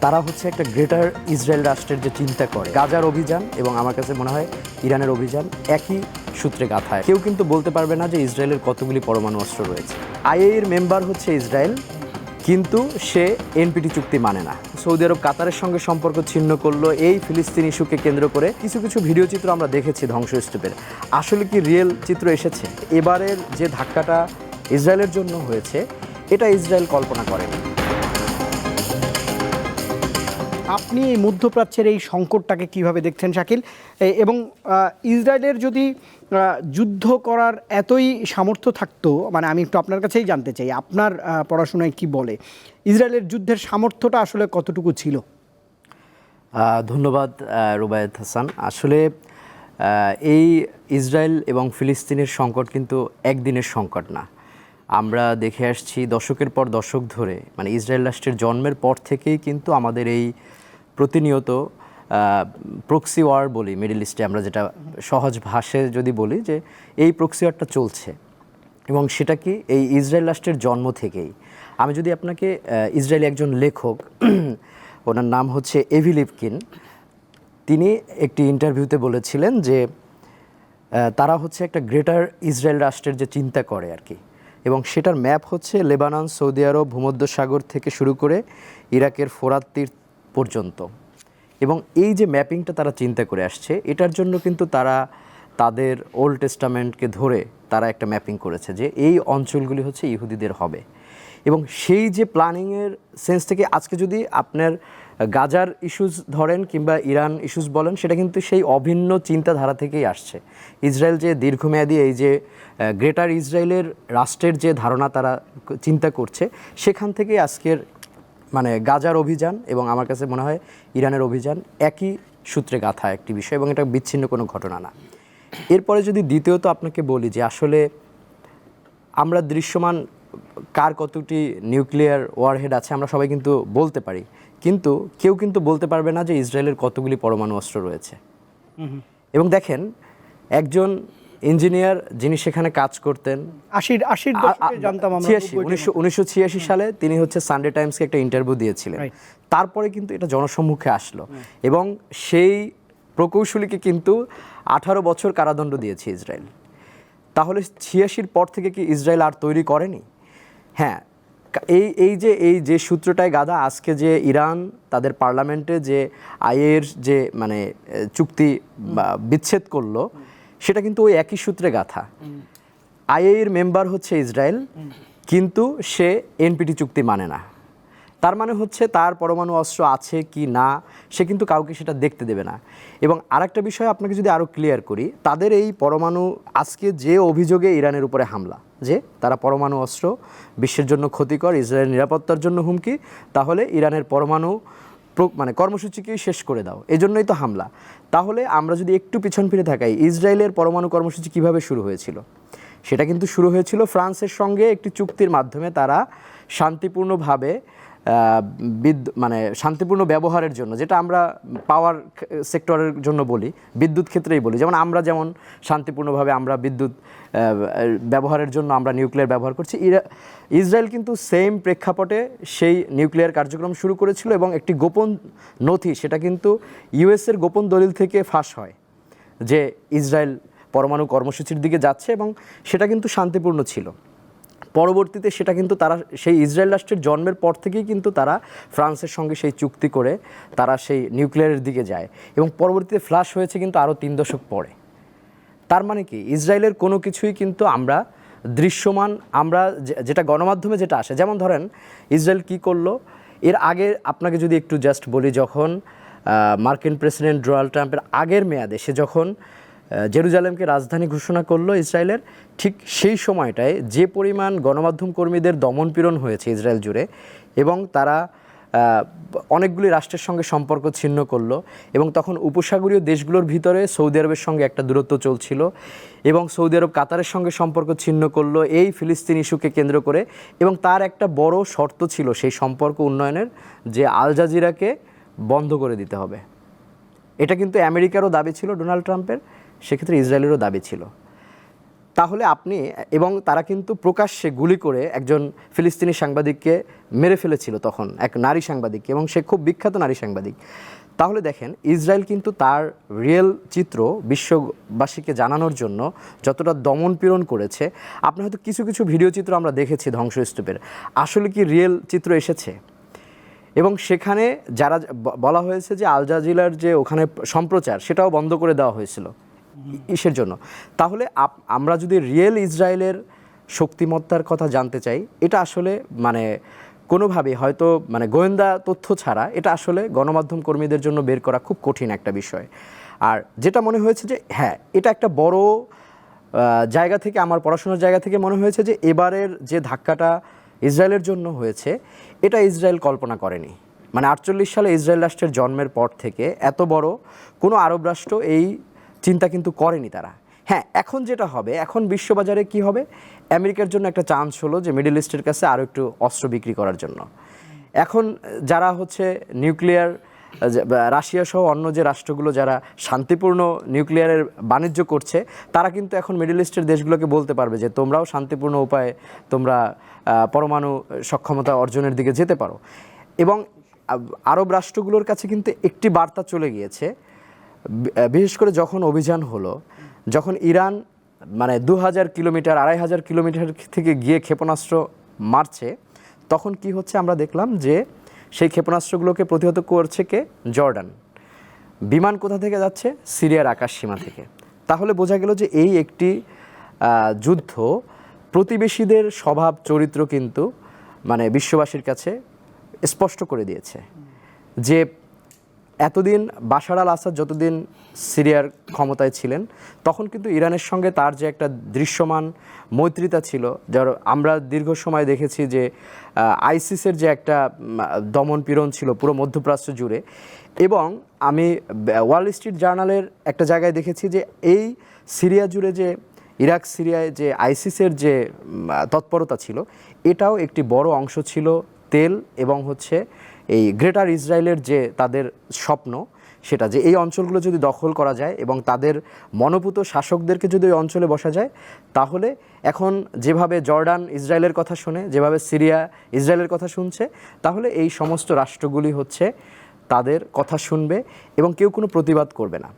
তারা হচ্ছে একটা গ্রেটার ইসরায়েল রাষ্ট্রের যে চিন্তা করে গাজার অভিযান এবং আমার কাছে মনে হয় ইরানের অভিযান একই সূত্রে গাঁথায়। কেউ কিন্তু বলতে পারবে না যে ইসরায়েলের কতগুলি পরমাণু অস্ত্র রয়েছে। আইএইর মেম্বার হচ্ছে ইসরায়েল, কিন্তু সে এনপিটি চুক্তি মানে না। সৌদি আরব কাতারের সঙ্গে সম্পর্ক ছিন্ন করলো এই ফিলিস্তিন ইস্যুকে কেন্দ্র করে। কিছু কিছু ভিডিও চিত্র আমরা দেখেছি ধ্বংসস্তূপের। আসলে কি রিয়েল চিত্র এসেছে? এবারের যে ধাক্কাটা ইসরায়েলের জন্য হয়েছে, এটা ইসরায়েল কল্পনা করেনি। আপনি এই মধ্যপ্রাচ্যের এই সংকটটাকে কিভাবে দেখছেন শাকিল? এবং ইসরায়েলের যদি যুদ্ধ করার এতই সামর্থ্য থাকতো, মানে আমি একটু আপনার কাছেই জানতে চাই, আপনার পড়াশোনায় কি বলে ইসরায়েলের যুদ্ধের সামর্থ্যটা আসলে কতটুকু ছিল? ধন্যবাদ রুবায়েত হাসান। আসলে এই ইসরায়েল এবং ফিলিস্তিনের সংকট কিন্তু একদিনের সংকট না। আমরা দেখে আসছি দশকের পর দশক ধরে, মানে ইসরায়েল রাষ্ট্রের জন্মের পর থেকেই কিন্তু আমাদের এই প্রতিনিয়ত প্রক্সি ওয়ার বলি মিডল ইস্টে, আমরা যেটা সহজ ভাষায় যদি বলি যে এই প্রক্সি ওয়ারটা চলছে, এবং সেটা কি এই ইসরায়েল রাষ্ট্রের জন্ম থেকেই। আমি যদি আপনাকে ইসরায়েলি একজন লেখক, ওনার নাম হচ্ছে এভি লিভকিন, তিনি একটি ইন্টারভিউতে বলেছিলেন যে তারা হচ্ছে একটা গ্রেটার ইসরায়েল রাষ্ট্রের যে চিন্তা করে আর কি, এবং সেটার ম্যাপ হচ্ছে লেবানন, সৌদি আরব, ভূমধ্যসাগর থেকে শুরু করে ইরাকের ফোরাত তীর পর্যন্ত। এবং এই যে ম্যাপিংটা তারা চিন্তা করে আসছে, এটার জন্য কিন্তু তারা তাদের ওল্ড টেস্টামেন্টকে ধরে তারা একটা ম্যাপিং করেছে যে এই অঞ্চলগুলি হচ্ছে ইহুদিদের হবে। এবং সেই যে প্ল্যানিংয়ের সেন্স থেকে আজকে যদি আপনার গাজার ইস্যুস ধরেন কিংবা ইরান ইস্যুস বলেন, সেটা কিন্তু সেই অভিন্ন চিন্তাধারা থেকেই আসছে। ইসরায়েল যে দীর্ঘমেয়াদী এই যে গ্রেটার ইসরায়েলের রাষ্ট্রের যে ধারণা তারা চিন্তা করছে, সেখান থেকেই আজকের মানে গাজার অভিযান এবং আমার কাছে মনে হয় ইরানের অভিযান একই সূত্রে গাঁথা একটি বিষয়, এবং এটা বিচ্ছিন্ন কোনো ঘটনা না। এরপরে যদি দ্বিতীয়ত আপনাকে বলি যে আসলে আমরা দৃশ্যমান কার কতটি নিউক্লিয়ার ওয়ারহেড আছে আমরা সবাই কিন্তু বলতে পারি, কিন্তু কেউ কিন্তু বলতে পারবে না যে ইসরায়েলের কতগুলি পরমাণু অস্ত্র রয়েছে। এবং দেখেন, একজন ইঞ্জিনিয়ার যিনি সেখানে কাজ করতেন 1986 সালে, তিনি হচ্ছে সানডে টাইমসকে একটা ইন্টারভিউ দিয়েছিলেন। তারপরে কিন্তু এটা জনসম্মুখে আসলো, এবং সেই প্রকৌশলীকে কিন্তু 18 বছর কারাদণ্ড দিয়েছে ইসরায়েল। তাহলে 86-র পর থেকে কি ইসরায়েল আর তৈরি করেনি? হ্যাঁ, এই যে সূত্রটায় গাধা, আজকে যে ইরান তাদের পার্লামেন্টে যে আইএর যে মানে চুক্তি বিচ্ছেদ করলো, সেটা কিন্তু ওই একই সূত্রে গাঁথা। আইএর মেম্বার হচ্ছে ইসরায়েল, কিন্তু সে এনপিটি চুক্তি মানে না। তার মানে হচ্ছে তার পরমাণু অস্ত্র আছে কি না, সে কিন্তু কাউকে সেটা দেখতে দেবে না। এবং আরেকটা বিষয় আপনাকে যদি আরও ক্লিয়ার করি, তাদের এই পরমাণু আজকে যে অভিযোগে ইরানের উপরে হামলা, যে তারা পরমাণু অস্ত্র বিশ্বের জন্য ক্ষতিকর, ইসরায়েলের নিরাপত্তার জন্য হুমকি, তাহলে ইরানের পরমাণু মানে কর্মসূচিকেই শেষ করে দাও, এজন্যই তো হামলা। তাহলে আমরা যদি একটু পিছন ফিরে থাকাই, ইসরায়েলের পরমাণু কর্মসূচি কিভাবে শুরু হয়েছিল? সেটা কিন্তু শুরু হয়েছিল ফ্রান্সের সঙ্গে একটি চুক্তির মাধ্যমে। তারা শান্তিপূর্ণভাবে মানে শান্তিপূর্ণ ব্যবহারের জন্য, যেটা আমরা পাওয়ার সেক্টরের জন্য বলি, বিদ্যুৎ ক্ষেত্রেই বলি, যেমন আমরা যেমন শান্তিপূর্ণভাবে আমরা বিদ্যুৎ ব্যবহারের জন্য আমরা নিউক্লিয়ার ব্যবহার করছি, ইসরায়েল কিন্তু সেম প্রেক্ষাপটে সেই নিউক্লিয়ার কার্যক্রম শুরু করেছিল। এবং একটি গোপন নথি, সেটা কিন্তু ইউএসের গোপন দলিল থেকে ফাঁস হয় যে ইসরায়েল পরমাণু কর্মসূচির দিকে যাচ্ছে, এবং সেটা কিন্তু শান্তিপূর্ণ ছিল। পরবর্তীতে সেটা কিন্তু তারা সেই ইসরায়েল রাষ্ট্রের জন্মের পর থেকেই কিন্তু তারা ফ্রান্সের সঙ্গে সেই চুক্তি করে তারা সেই নিউক্লিয়ারের দিকে যায়, এবং পরবর্তীতে ফ্লাশ হয়েছে কিন্তু আরও 3 দশক পরে। তার মানে কি, ইসরায়েলের কোনো কিছুই কিন্তু আমরা দৃশ্যমান, আমরা যেটা গণমাধ্যমে যেটা আসে, যেমন ধরেন ইসরায়েল কি করলো এর আগে, আপনাকে যদি একটু জাস্ট বলি, যখন মার্কিন প্রেসিডেন্ট ডোনাল্ড ট্রাম্পের আগের মেয়াদে সে যখন জেরুজালেমকে রাজধানী ঘোষণা করলো ইসরায়েলের, ঠিক সেই সময়টায় যে পরিমাণ গণমাধ্যম কর্মীদের দমনপীড়ন হয়েছে ইসরায়েল জুড়ে, এবং তারা অনেকগুলি রাষ্ট্রের সঙ্গে সম্পর্ক ছিন্ন করলো, এবং তখন উপসাগরীয় দেশগুলোর ভিতরে সৌদি আরবের সঙ্গে একটা দূরত্ব চলছিল, এবং সৌদি আরব কাতারের সঙ্গে সম্পর্ক ছিন্ন করলো এই ফিলিস্তিন ইস্যুকে কেন্দ্র করে। এবং তার একটা বড় শর্ত ছিল সেই সম্পর্ক উন্নয়নের, যে আল জাজিরাকে বন্ধ করে দিতে হবে। এটা কিন্তু আমেরিকারও দাবি ছিল, ডোনাল্ড ট্রাম্পের, সেক্ষেত্রে ইসরায়েলেরও দাবি ছিল। তাহলে আপনি এবং তারা কিন্তু প্রকাশ্যে গুলি করে একজন ফিলিস্তিনি সাংবাদিককে মেরে ফেলেছিল তখন, এক নারী সাংবাদিককে, এবং সে খুব বিখ্যাত নারী সাংবাদিক। তাহলে দেখেন ইসরায়েল কিন্তু তার রিয়েল চিত্র বিশ্ববাসীকে জানানোর জন্য যতটা দমন পীড়ন করেছে, আপনি হয়তো কিছু কিছু ভিডিও চিত্র আমরা দেখেছি ধ্বংসস্তূপের, আসলে কি রিয়েল চিত্র এসেছে? এবং সেখানে যারা বলা হয়েছে যে আল জাজিরার যে ওখানে সম্প্রচার সেটাও বন্ধ করে দেওয়া হয়েছিল ইসের জন্য। তাহলে আমরা যদি রিয়েল ইসরায়েলের শক্তিমত্তার কথা জানতে চাই, এটা আসলে মানে কোনোভাবেই হয়তো মানে গোয়েন্দা তথ্য ছাড়া এটা আসলে গণমাধ্যম কর্মীদের জন্য বের করা খুব কঠিন একটা বিষয়। আর যেটা মনে হয়েছে যে হ্যাঁ, এটা একটা বড় জায়গা থেকে, আমার পড়াশোনার জায়গা থেকে মনে হয়েছে যে এবারের যে ধাক্কাটা ইসরায়েলের জন্য হয়েছে, এটা ইসরায়েল কল্পনা করেনি। মানে 48 সালে ইসরায়েল রাষ্ট্রের জন্মের পর থেকে এত বড় কোনো আরব রাষ্ট্র এই চিন্তা কিন্তু করেনি তারা। হ্যাঁ, এখন যেটা হবে, এখন বিশ্ববাজারে কি হবে, আমেরিকার জন্য একটা চান্স হলো যে মিডল ইস্টের কাছে আরও একটু অস্ত্র বিক্রি করার জন্য। এখন যারা হচ্ছে নিউক্লিয়ার, রাশিয়া সহ অন্য যে রাষ্ট্রগুলো যারা শান্তিপূর্ণ নিউক্লিয়ারের বাণিজ্য করছে, তারা কিন্তু এখন মিডল ইস্টের দেশগুলোকে বলতে পারবে যে তোমরাও শান্তিপূর্ণ উপায়ে তোমরা পরমাণু সক্ষমতা অর্জনের দিকে যেতে পারো। এবং আরব রাষ্ট্রগুলোর কাছে কিন্তু একটি বার্তা চলে গিয়েছে, বিশেষ করে যখন অভিযান হলো, যখন ইরান মানে 2000 কিলোমিটার 2500 কিলোমিটার থেকে গিয়ে ক্ষেপণাস্ত্র মারছে, তখন কি হচ্ছে আমরা দেখলাম যে সেই ক্ষেপণাস্ত্রগুলোকে প্রতিহত করছে কে? জর্ডান। বিমান কোথা থেকে যাচ্ছে? সিরিয়ার আকাশ সীমা থেকে। তাহলে বোঝা গেল যে এই একটি যুদ্ধ প্রতিবেশীদের স্বভাব চরিত্র কিন্তু মানে বিশ্ববাসীর কাছে স্পষ্ট করে দিয়েছে যে এতদিন বাশার আল আসাদ যতদিন সিরিয়ার ক্ষমতায় ছিলেন, তখন কিন্তু ইরানের সঙ্গে তার যে একটা দৃশ্যমান মৈত্রিতা ছিল, যার আমরা দীর্ঘ সময় দেখেছি যে আইসিসের যে একটা দমন পীড়ন ছিল পুরো মধ্যপ্রাচ্য জুড়ে। এবং আমি ওয়াল স্ট্রিট জার্নালের একটা জায়গায় দেখেছি যে এই সিরিয়া জুড়ে যে ইরাক সিরিয়ায় যে আইসিসের যে তৎপরতা ছিল, এটাও একটি বড় অংশ ছিল তেল এবং হচ্ছে এই গ্রেটার ইসরায়েলের যে তাদের স্বপ্ন, সেটা যে এই অঞ্চলগুলো যদি দখল করা যায় এবং তাদের মনোপুত শাসকদেরকে যদি ওই অঞ্চলে বসা যায়, তাহলে এখন যেভাবে জর্ডান ইসরায়েলের কথা শুনে, যেভাবে সিরিয়া ইসরায়েলের কথা শুনছে, তাহলে এই সমস্ত রাষ্ট্রগুলি হচ্ছে তাদের কথা শুনবে এবং কেউ কোনো প্রতিবাদ করবে না।